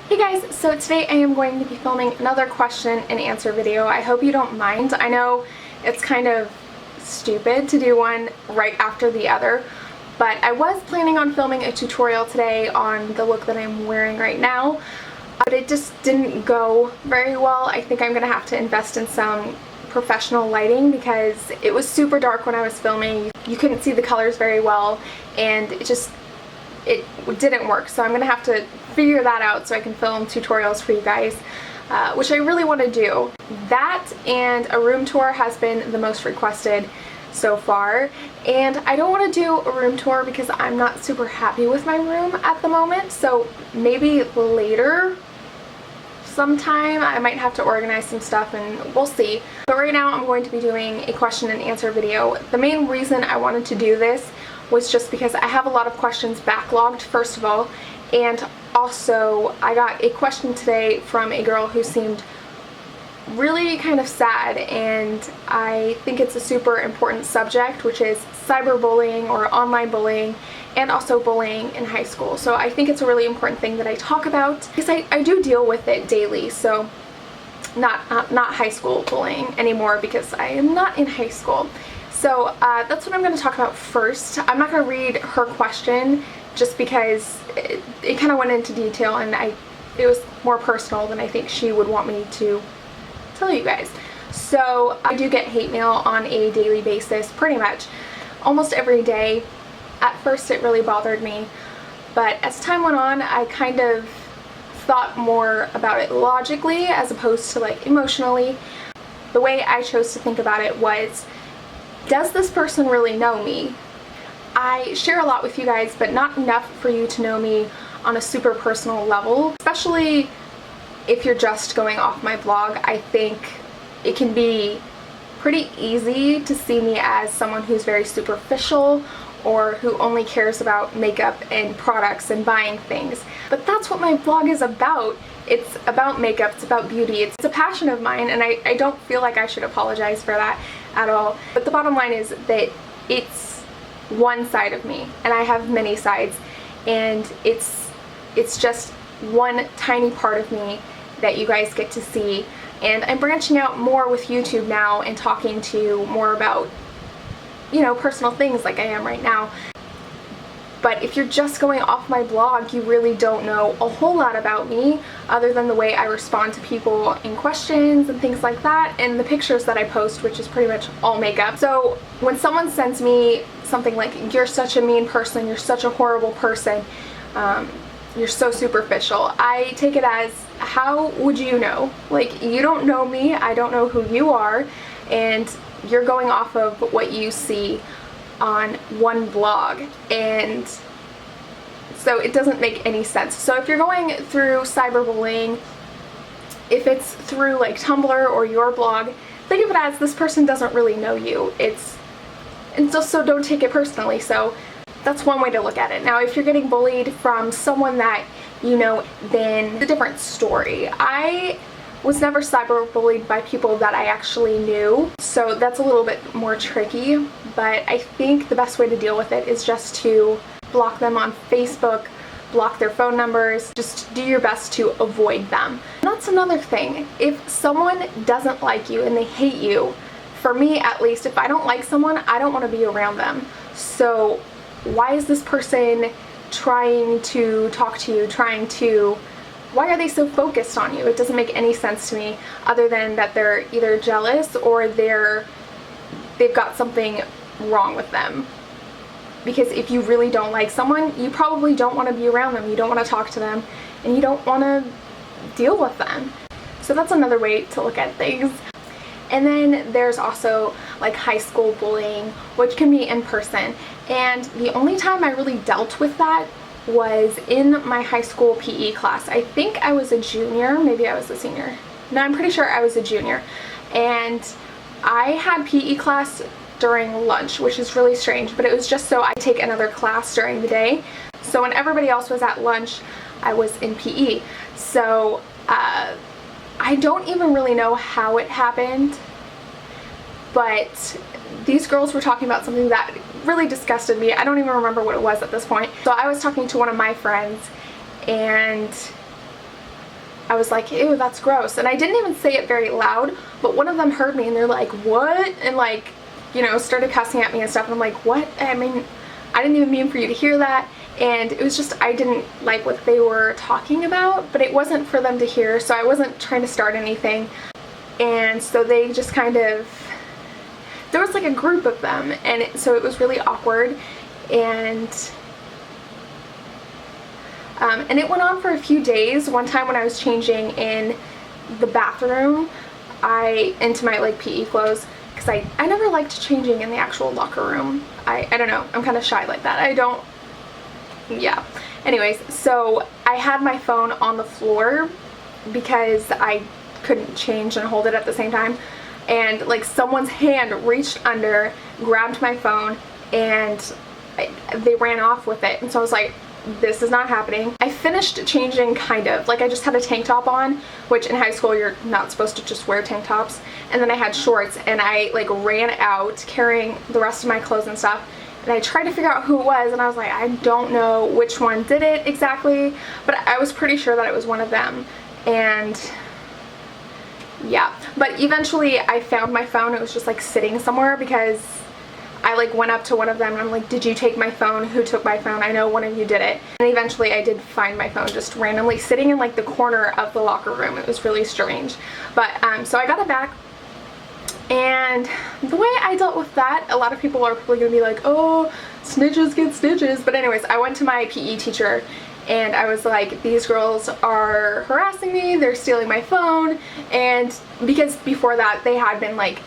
Hey guys, so today I am going to be filming another question and answer video. I hope you don't mind. I know it's kind of stupid to do one right after the other, but I was planning on filming a tutorial today on the look that I'm wearing right now, but it just didn't go very well. I think I'm going to have to invest in some professional lighting because it was super dark when I was filming. You couldn't see the colors very well, and it didn't work, so I'm gonna have to figure that out so I can film tutorials for you guys, which I really want to do. That and a room tour has been the most requested so far, and I don't want to do a room tour because I'm not super happy with my room at the moment, so maybe later sometime I might have to organize some stuff and we'll see. But right now I'm going to be doing a question and answer video. The main reason I wanted to do this was just because I have a lot of questions backlogged, first of all, and also I got a question today from a girl who seemed really kind of sad, and I think it's a super important subject, which is cyberbullying or online bullying, and also bullying in high school. So I think it's a really important thing that I talk about because I do deal with it daily. So not high school bullying anymore because I am not in high school. So that's what I'm going to talk about first. I'm not going to read her question just because it kind of went into detail, and it was more personal than I think she would want me to tell you guys. So I do get hate mail on a daily basis, pretty much almost every day. At first it really bothered me, but as time went on I kind of thought more about it logically as opposed to like emotionally. The way I chose to think about it was, does this person really know me? I share a lot with you guys, but not enough for you to know me on a super personal level, especially if you're just going off my blog. I think it can be pretty easy to see me as someone who's very superficial or who only cares about makeup and products and buying things. But that's what my blog is about. It's about makeup, it's about beauty, it's a passion of mine, and I don't feel like I should apologize for that at all. But the bottom line is that it's one side of me, and I have many sides, and it's just one tiny part of me that you guys get to see. And I'm branching out more with YouTube now and talking to you more about, you know, personal things like I am right now. But if you're just going off my blog, you really don't know a whole lot about me other than the way I respond to people in questions and things like that, and the pictures that I post, which is pretty much all makeup. So when someone sends me something like, you're such a mean person, you're such a horrible person, you're so superficial, I take it as, how would you know? Like, you don't know me, I don't know who you are, and you're going off of what you see on one blog, and so it doesn't make any sense. So if you're going through cyberbullying, if it's through like Tumblr or your blog, think of it as this person doesn't really know you. So don't take it personally. So that's one way to look at it. Now if you're getting bullied from someone that you know, then it's a different story. I was never cyberbullied by people that I actually knew, so that's a little bit more tricky, but I think the best way to deal with it is just to block them on Facebook, block their phone numbers, just do your best to avoid them. And that's another thing. If someone doesn't like you and they hate you, for me at least, if I don't like someone, I don't want to be around them. So why is this person trying to talk to you, why are they so focused on you? It doesn't make any sense to me, other than that they're either jealous or they've got something wrong with them. Because if you really don't like someone, you probably don't want to be around them, you don't want to talk to them, and you don't want to deal with them. So that's another way to look at things. And then there's also like high school bullying, which can be in person. And the only time I really dealt with that was in my high school PE class. I think I was a junior, maybe I was a senior. No, I'm pretty sure I was a junior. And I had PE class during lunch, which is really strange, but it was just so I take another class during the day. So when everybody else was at lunch, I was in PE. So I don't even really know how it happened, but these girls were talking about something that really disgusted me. I don't even remember what it was at this point. So I was talking to one of my friends, and I was like, ew, that's gross. And I didn't even say it very loud, but one of them heard me and they're like, what? And like, you know, started cussing at me and stuff. And I'm like, what? I mean, I didn't even mean for you to hear that. And it was just, I didn't like what they were talking about, but it wasn't for them to hear, so I wasn't trying to start anything. And so they just kind of, there was like a group of them, and so it was really awkward. And it went on for a few days. One time when I was changing in the bathroom, into my like PE clothes, because I never liked changing in the actual locker room. I don't know, I'm kind of shy like that. Yeah. Anyways, so I had my phone on the floor because I couldn't change and hold it at the same time. And like someone's hand reached under, grabbed my phone, and they ran off with it. And so I was like, this is not happening. I finished changing kind of. Like I just had a tank top on, which in high school you're not supposed to just wear tank tops. And then I had shorts, and I like ran out carrying the rest of my clothes and stuff. And I tried to figure out who it was, and I was like, I don't know which one did it exactly, but I was pretty sure that it was one of them. And yeah, but eventually I found my phone. It was just like sitting somewhere, because I like went up to one of them and I'm like, did you take my phone? Who took my phone? I know one of you did it. And eventually I did find my phone just randomly sitting in like the corner of the locker room. It was really strange. But so I got it back. And the way I dealt with that, a lot of people are probably going to be like, oh, snitches get stitches. But anyways, I went to my PE teacher and I was like, these girls are harassing me, they're stealing my phone. And because before that they had been like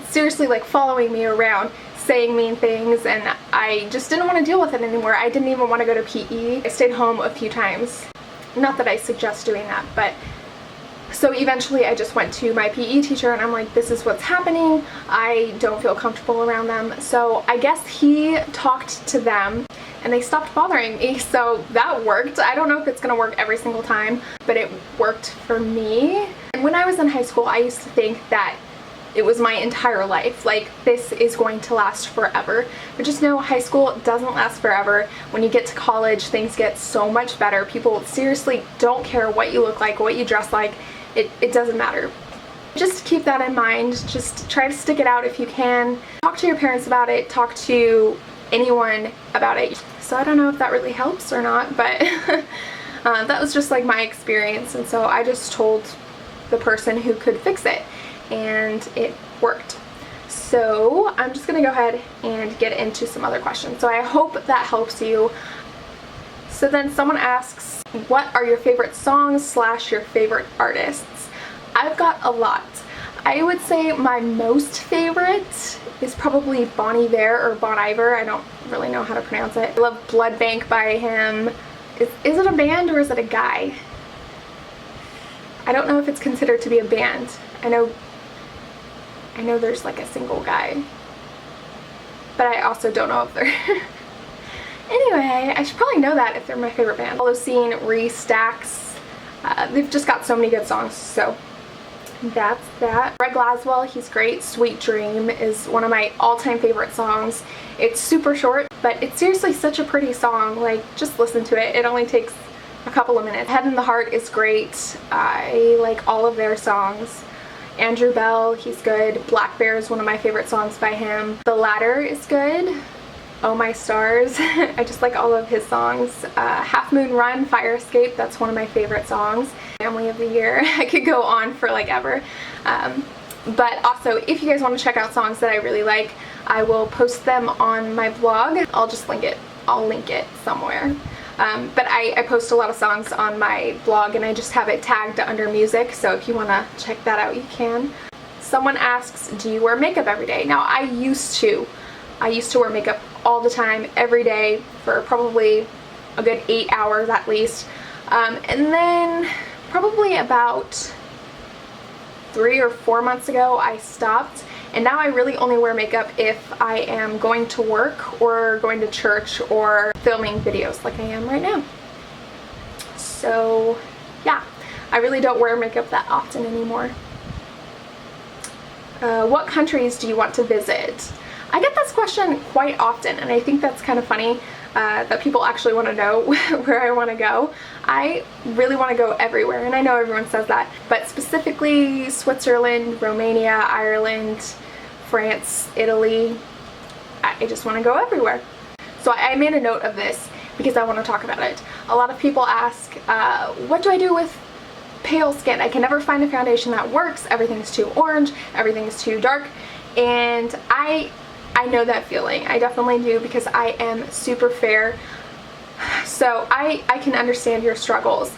seriously like following me around, saying mean things, and I just didn't want to deal with it anymore. I didn't even want to go to PE. I stayed home a few times. Not that I suggest doing that, but so eventually I just went to my PE teacher and I'm like, this is what's happening. I don't feel comfortable around them. So I guess he talked to them and they stopped bothering me. So that worked. I don't know if it's going to work every single time, but it worked for me. And when I was in high school, I used to think that it was my entire life. Like, this is going to last forever. But just know, high school doesn't last forever. When you get to college, things get so much better. People seriously don't care what you look like, what you dress like. It doesn't matter. Just keep that in mind. Just try to stick it out if you can. Talk to your parents about it. Talk to anyone about it. So I don't know if that really helps or not, but that was just like my experience. And so I just told the person who could fix it, and it worked. So I'm just gonna go ahead and get into some other questions. So I hope that helps you. So then someone asks, what are your favorite songs / your favorite artists? I've got a lot. I would say my most favorite is probably Bon Iver or Bon Iver. I don't really know how to pronounce it. I love Blood Bank by him. Is it a band or is it a guy? I don't know if it's considered to be a band. I know there's like a single guy, but I also don't know if they're anyway, I should probably know that if they're my favorite band. Holocene, Restacks, they've just got so many good songs, so that's that. Greg Glaswell, he's great. Sweet Dream is one of my all-time favorite songs. It's super short, but it's seriously such a pretty song. Like, just listen to it. It only takes a couple of minutes. Head in the Heart is great. I like all of their songs. Andrew Bell, he's good. Black Bear is one of my favorite songs by him. The Ladder is good. Oh My Stars, I just like all of his songs. Half Moon Run, Fire Escape, that's one of my favorite songs. Family of the Year, I could go on for like ever. But also, if you guys want to check out songs that I really like, I will post them on my blog. I'll just link it. I'll link it somewhere. But I post a lot of songs on my blog and I just have it tagged under music, so if you want to check that out, you can. Someone asks, do you wear makeup every day? Now, I used to wear makeup all the time, every day, for probably a good 8 hours at least. And then probably about 3 or 4 months ago, I stopped. And now I really only wear makeup if I am going to work or going to church or filming videos like I am right now. So yeah, I really don't wear makeup that often anymore. What countries do you want to visit? I get this question quite often, and I think that's kind of funny. that people actually want to know where I want to go. I really want to go everywhere, and I know everyone says that, but specifically Switzerland, Romania, Ireland, France, Italy. I just want to go everywhere. So I made a note of this because I want to talk about it. A lot of people ask, what do I do with pale skin? I can never find a foundation that works. Everything's too orange, everything's too dark, and I know that feeling. I definitely do, because I am super fair. So I can understand your struggles.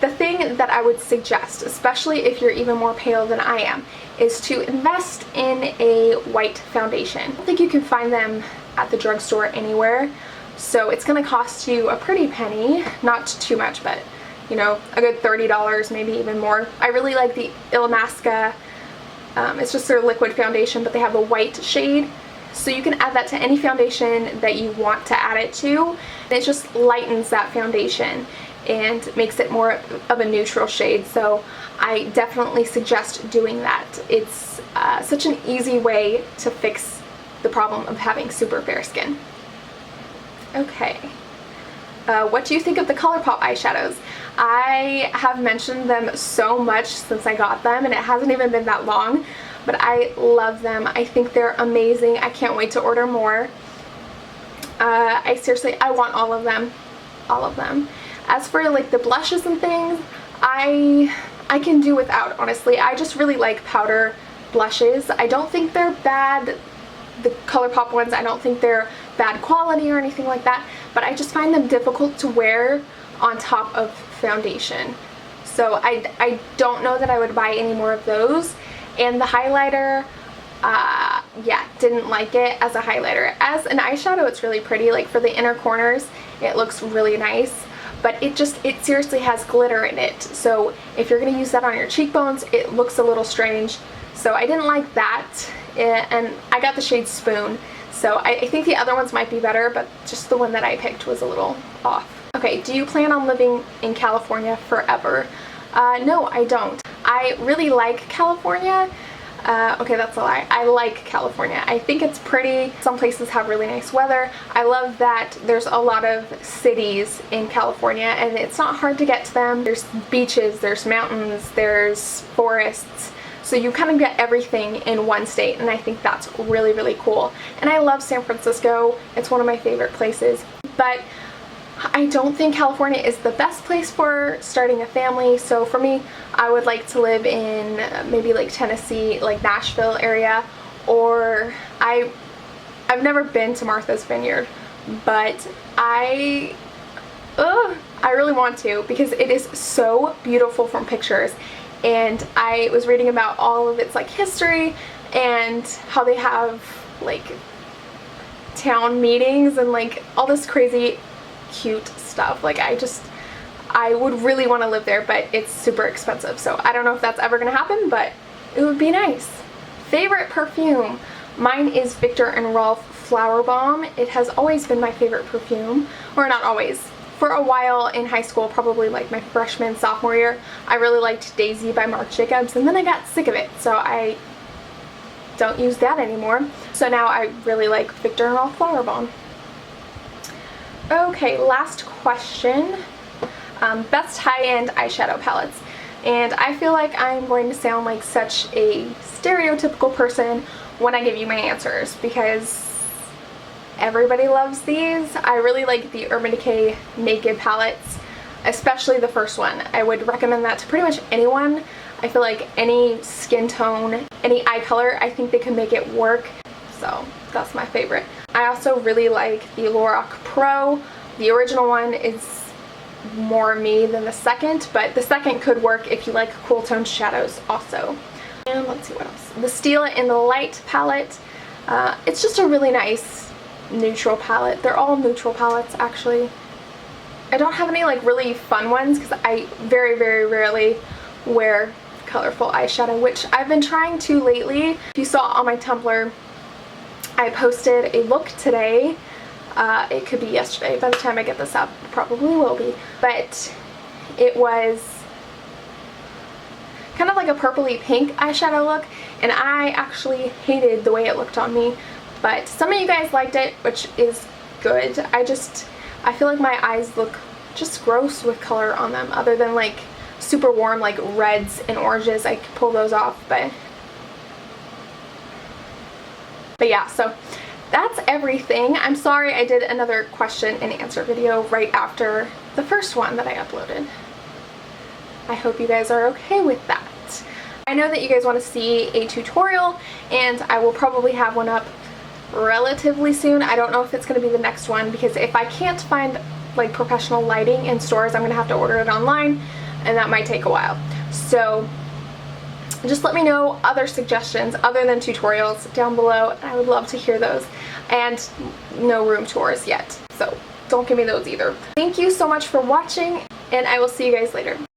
The thing that I would suggest, especially if you're even more pale than I am, is to invest in a white foundation. I don't think you can find them at the drugstore anywhere, so it's going to cost you a pretty penny. Not too much, but you know, a good $30, maybe even more. I really like the Illamasqua. It's just their liquid foundation, but they have a white shade. So you can add that to any foundation that you want to add it to. And it just lightens that foundation and makes it more of a neutral shade. So I definitely suggest doing that. It's such an easy way to fix the problem of having super fair skin. Okay. What do you think of the ColourPop eyeshadows? I have mentioned them so much since I got them, and it hasn't even been that long, but I love them. I think they're amazing. I can't wait to order more. I want all of them. All of them. As for like the blushes and things, I can do without, honestly. I just really like powder blushes. I don't think they're bad. The ColourPop ones, I don't think they're bad quality or anything like that, but I just find them difficult to wear on top of foundation. So I don't know that I would buy any more of those. And the highlighter, yeah, didn't like it as a highlighter. As an eyeshadow, it's really pretty. Like for the inner corners, it looks really nice, but it seriously has glitter in it. So if you're gonna use that on your cheekbones, it looks a little strange. So I didn't like that, and I got the shade Spoon. So I think the other ones might be better, but just the one that I picked was a little off. Okay, do you plan on living in California forever? No, I don't. I really like California. Okay, that's a lie. I like California. I think it's pretty. Some places have really nice weather. I love that there's a lot of cities in California, and it's not hard to get to them. There's beaches, there's mountains, there's forests. So you kind of get everything in one state, and I think that's really, really cool. And I love San Francisco. It's one of my favorite places. But I don't think California is the best place for starting a family. So for me, I would like to live in maybe like Tennessee, like Nashville area, or I've never been to Martha's Vineyard, but I really want to, because it is so beautiful from pictures. And I was reading about all of its like history and how they have like town meetings and like all this crazy cute stuff. Like I would really want to live there, but it's super expensive. So I don't know if that's ever gonna happen, but it would be nice. Favorite perfume? Mine is Viktor & Rolf Flower Bomb. It has always been my favorite perfume, or not always. For a while in high school, probably like my freshman, sophomore year, I really liked Daisy by Marc Jacobs, and then I got sick of it, so I don't use that anymore. So now I really like Viktor & Rolf Flower Bomb. Okay, last question. Best high-end eyeshadow palettes. And I feel like I'm going to sound like such a stereotypical person when I give you my answers, because everybody loves these. I really like the Urban Decay Naked palettes, especially the first one. I would recommend that to pretty much anyone. I feel like any skin tone, any eye color, I think they can make it work. So that's my favorite. I also really like the Lorac Pro. The original one is more me than the second, but the second could work if you like cool toned shadows also. And let's see what else. The Steal It in the Light palette. It's just a really nice neutral palette. They're all neutral palettes actually. I don't have any like really fun ones because I very, very rarely wear colorful eyeshadow, which I've been trying to lately. If you saw on my Tumblr, I posted a look today. It could be yesterday. By the time I get this up, it probably will be. But it was kind of like a purpley pink eyeshadow look, and I actually hated the way it looked on me. But some of you guys liked it, which is good. I feel like my eyes look just gross with color on them, other than like super warm like reds and oranges. I could pull those off, but yeah, so that's everything. I'm sorry I did another question and answer video right after the first one that I uploaded. I hope you guys are okay with that. I know that you guys want to see a tutorial, and I will probably have one up relatively soon. I don't know if it's going to be the next one, because if I can't find like professional lighting in stores, I'm going to have to order it online, and that might take a while. So just let me know other suggestions other than tutorials down below, and I would love to hear those. And no room tours yet, so don't give me those either. Thank you so much for watching, and I will see you guys later.